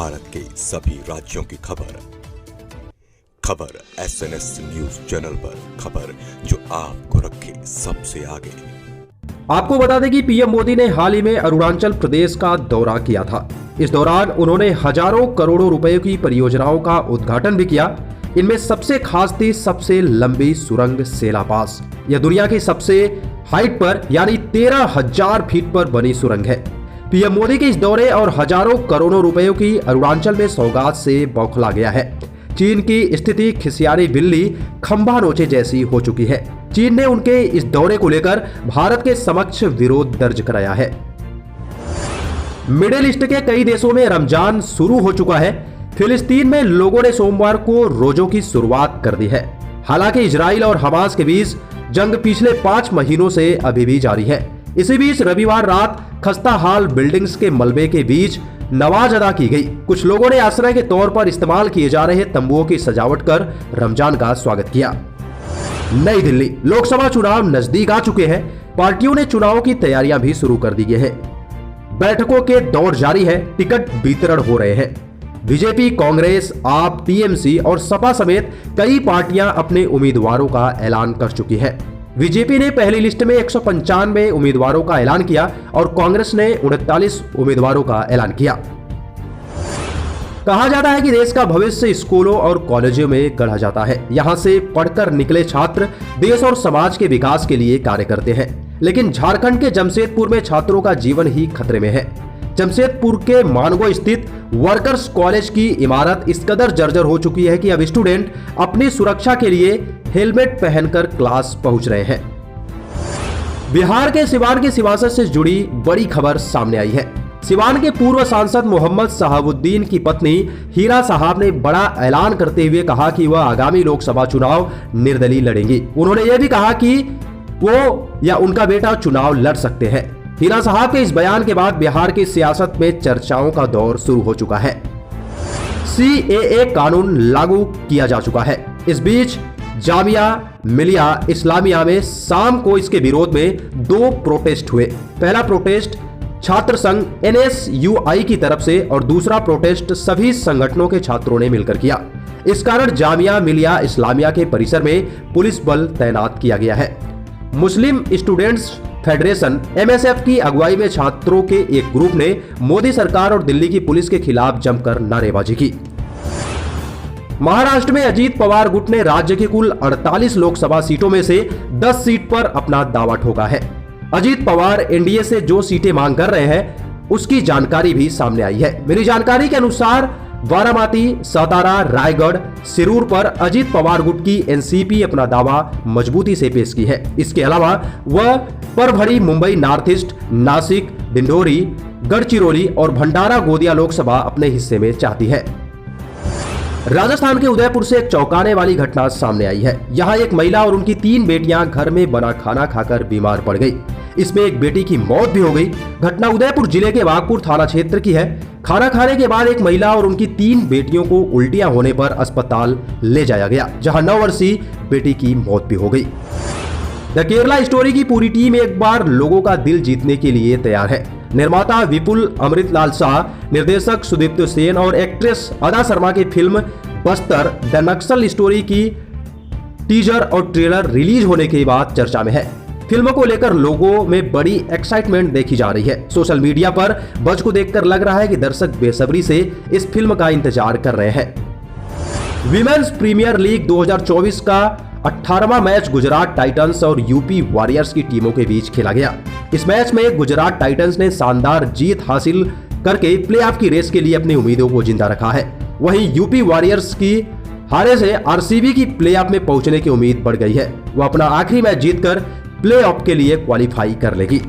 भारत के सभी राज्यों की खबर SNS न्यूज चैनल पर, खबर जो आपको रखे सबसे आगे। आपको बता दें कि पीएम मोदी ने हाल ही में अरुणाचल प्रदेश का दौरा किया था। इस दौरान उन्होंने हजारों करोड़ों रुपए की परियोजनाओं का उद्घाटन भी किया। इनमें सबसे खास थी सबसे लंबी सुरंग सेला पास। यह दुनिया की सबसे हाइट पर यानी 13,000 फीट पर बनी सुरंग है। पीएम मोदी के इस दौरे और हजारों करोड़ों रुपयों की अरुणाचल में सौगात से बौखला गया है। चीन की स्थिति खिसियारी बिल्ली खंभा नोचे जैसी हो चुकी है। चीन ने उनके इस दौरे को लेकर भारत के समक्ष विरोध दर्ज कराया है। मिडिल ईस्ट के कई देशों में रमजान शुरू हो चुका है। फिलिस्तीन में लोगों ने सोमवार को रोजों की शुरुआत कर दी है। हालांकि इजराइल और हमास के बीच जंग पिछले 5 महीनों से अभी भी जारी है। इसी बीच रविवार रात खस्ता हाल बिल्डिंग्स के मलबे के बीच नमाज अदा की गई। कुछ लोगों ने आश्रय के तौर पर इस्तेमाल किए जा रहे तंबुओं की सजावट कर रमजान का स्वागत किया। नई दिल्ली लोकसभा चुनाव नजदीक आ चुके हैं। पार्टियों ने चुनाव की तैयारियां भी शुरू कर दी है। बैठकों के दौर जारी है। टिकट वितरण हो रहे हैं। बीजेपी, कांग्रेस, आप, टीएमसी और सपा समेत कई पार्टियां अपने उम्मीदवारों का ऐलान कर चुकी है। बीजेपी ने पहली लिस्ट में 195 उम्मीदवारों का ऐलान किया और कांग्रेस ने 39 उम्मीदवारों का ऐलान किया। कहा जाता है कि देश का भविष्य स्कूलों और कॉलेजों में गढ़ा जाता है। यहां से पढ़कर निकले छात्र देश और समाज के विकास के लिए कार्य करते हैं। लेकिन झारखंड के जमशेदपुर में छात्रों का जीवन ही खतरे में है। जमशेदपुर के मानगो स्थित वर्कर्स कॉलेज की इमारत इस कदर जर्जर हो चुकी है कि अब स्टूडेंट अपनी सुरक्षा के लिए हेलमेट पहनकर क्लास पहुंच रहे हैं। बिहार के सिवान की सियासत से जुड़ी बड़ी खबर सामने आई है। सिवान के पूर्व सांसद मोहम्मद शहाबुद्दीन की पत्नी हीरा साहब ने बड़ा ऐलान करते हुए कहा कि वह आगामी लोकसभा चुनाव निर्दलीय लड़ेंगी। उन्होंने यह भी कहा कि वो या उनका बेटा चुनाव लड़ सकते हैं। हीरा साहब के इस बयान के बाद बिहार की सियासत में चर्चाओं का दौर शुरू हो चुका है। CAA कानून लागू किया जा चुका है। इस बीच जामिया मिलिया इस्लामिया में शाम को इसके विरोध में 2 प्रोटेस्ट हुए। पहला प्रोटेस्ट छात्र संघ NSUI की तरफ से और दूसरा प्रोटेस्ट सभी संगठनों के छात्रों ने मिलकर किया। इस कारण जामिया मिलिया इस्लामिया के परिसर में पुलिस बल तैनात किया गया है। मुस्लिम स्टूडेंट्स फेडरेशन MSF की अगुवाई में छात्रों के एक ग्रुप ने मोदी सरकार और दिल्ली की पुलिस के खिलाफ जमकर नारेबाजी की। महाराष्ट्र में अजीत पवार गुट ने राज्य की कुल 48 लोकसभा सीटों में से 10 सीट पर अपना दावा ठोका है। अजीत पवार एनडीए से जो सीटें मांग कर रहे हैं उसकी जानकारी भी सामने आई है। मिली जानकारी के अनुसार बारामती, सातारा, रायगढ़, सिरूर पर अजीत पवार गुट की एनसीपी अपना दावा मजबूती से पेश की है। इसके अलावा वह परभणी, मुंबई नॉर्थ ईस्ट, नासिक, डिंडोरी, गढ़चिरौली और भंडारा गोदिया लोकसभा अपने हिस्से में चाहती है। राजस्थान के उदयपुर से एक चौंकाने वाली घटना सामने आई है। यहाँ एक महिला और उनकी 3 बेटियां घर में बना खाना खाकर बीमार पड़ गई। इसमें एक बेटी की मौत भी हो गई। घटना उदयपुर जिले के बागपुर थाना क्षेत्र की है। खाना खाने के बाद एक महिला और उनकी 3 बेटियों को उल्टियां होने पर अस्पताल ले जाया गया, जहां 9 वर्षीय बेटी की मौत भी हो गई। द केरला स्टोरी की पूरी टीम एक बार लोगों का दिल जीतने के लिए तैयार है। निर्माता विपुल अमृतलाल शाह, निर्देशक सुदीप्त सेन और एक्ट्रेस अदा शर्मा की film Bastar the Naxal story की टीजर और ट्रेलर रिलीज होने के बाद चर्चा में है। फिल्म को लेकर लोगों में बड़ी एक्साइटमेंट देखी जा रही है। सोशल मीडिया पर बज को देखकर लग रहा है कि दर्शक बेसब्री से इस फिल्म का इंतजार कर रहे हैं। विमेंस प्रीमियर लीग 2024 का 18वां मैच गुजरात टाइटंस और यूपी वॉरियर्स की टीमों के बीच खेला गया। इस मैच में गुजरात टाइटंस ने शानदार जीत हासिल करके प्लेऑफ की रेस के लिए अपनी उम्मीदों को जिंदा रखा है। वहीं यूपी वॉरियर्स की हारे से आरसीबी की प्लेऑफ में पहुंचने की उम्मीद बढ़ गई है। वह अपना आखिरी मैच जीतकर प्लेऑफ के लिए क्वालिफाई कर लेगी।